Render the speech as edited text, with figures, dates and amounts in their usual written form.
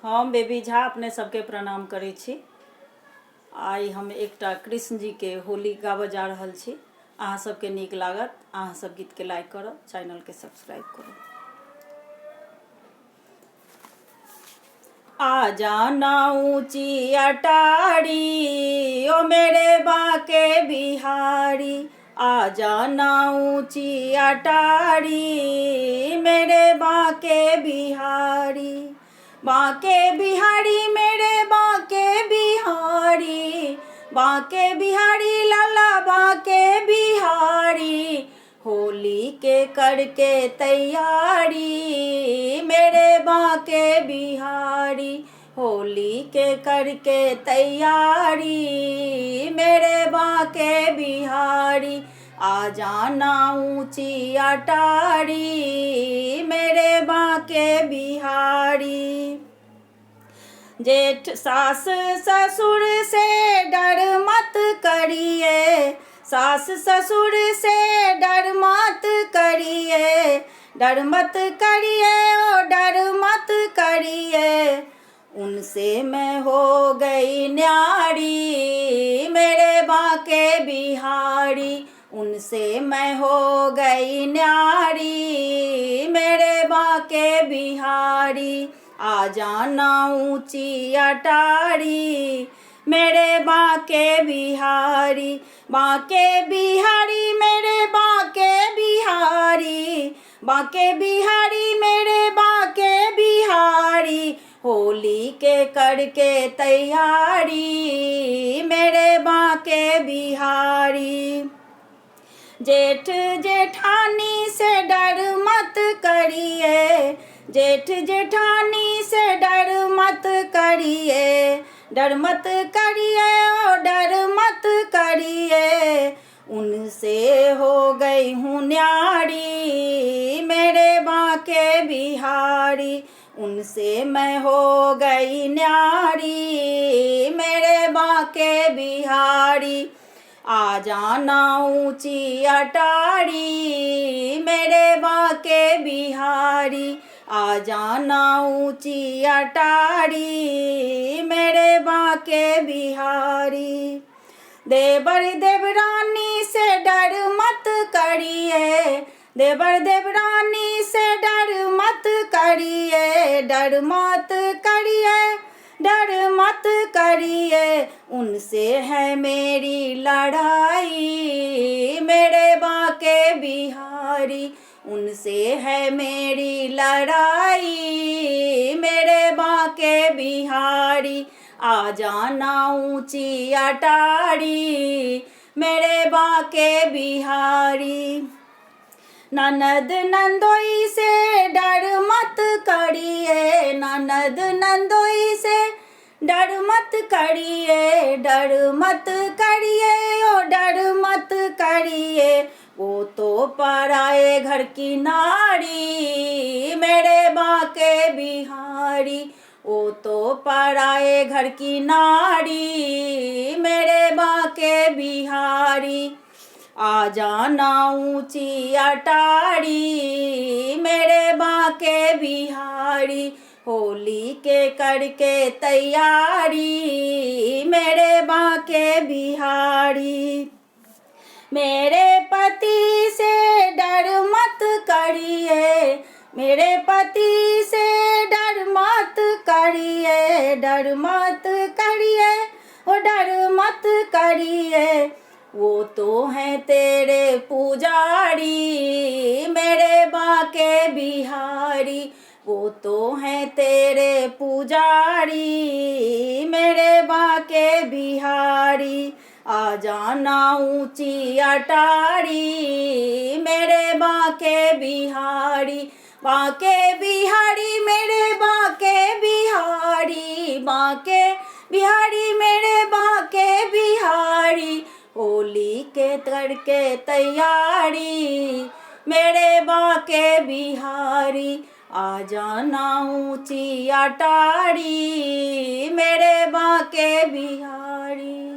हम बेबी झा अपने सबके प्रणाम करै छी। आई हम एकटा कृष्ण जी के होली गाबऽ जा रहल छी। अहाँ सबके नीक लागत, अहाँ सब गीत के लाइक करब, चैनल के सब्सक्राइब करब। आ जाना ऊंची अटारी ओ मेरे बाके बिहारी, आ जाना ऊंची अटारी मेरे बाके बिहारी, बाके बिहारी मेरे बाके बिहारी, बाके बिहारी लाला बाके बिहारी, होली के करके तैयारी मेरे बाके बिहारी, होली के करके तैयारी मेरे बाके बिहारी, आ जाना ऊंची अटारी मेरे बाके बिहारी। जेठ सास ससुर से डर मत करिए, सास ससुर से डर मत करिए, डर मत करिए ओ डर मत करिए, उनसे मैं हो गई न्यारी मेरे बाके बिहारी, उनसे मैं हो गई न्यारी मेरे बाके बिहारी, आ जाना ऊंची अटारी मेरे बाके बिहारी, बाके बिहारी मेरे बाके बिहारी, बाके बिहारी मेरे बाके बिहारी, होली के करके तैयारी मेरे बाके बिहारी। जेठ जेठानी से डर मत करिए, जेठ जेठानी से डर मत करिए, डर मत करिए ओ डर मत करिए, उनसे हो गई हूँ न्यारी मेरे बाके बिहारी, उनसे मैं हो गई न्यारी मेरे बाके बिहारी, आ जाना ऊंची अटारी मेरे बाके बिहारी, आ जाना ऊंची अटारी मेरे बाके बिहारी। देवर देवरानी से डर मत करिए, देवर देवरानी से डर मत करिए, डर मत करिए, डर मत करिए, उनसे है मेरी लड़ाई मेरे बाके बिहारी, उनसे है मेरी लड़ाई मेरे बाके बिहारी, आ जाना ऊंची अटारी मेरे बाके बिहारी। ननद नंदोई से डर मत करिए, ननद नंदोई से डर मत करिए, डर मत करिए ओ डर मत करिए, वो तो पराए घर की नारी मेरे बाके बिहारी, वो तो पराए घर की नारी मेरे बाके बिहारी, आ जाना ऊंची अटारी मेरे बाके बिहारी, होली के करके तैयारी मेरे बाके बिहारी। मेरे पति से डर मत करिए, मेरे पति से डर मत करिए, डर मत करिए ओ डर मत करिए, वो तो हैं तेरे पुजारी मेरे बाके बिहारी, वो तो हैं तेरे पुजारी मेरे बाके बिहारी, आ जाना ऊंची अटारी मेरे बाके बिहारी, बाके बिहारी मेरे बाके बिहारी, बाके बिहारी मेरे बाके बिहारी, होली के करके तैयारी मेरे बाके बिहारी, आ जाना ऊंची अटारी मेरे बाके बिहारी।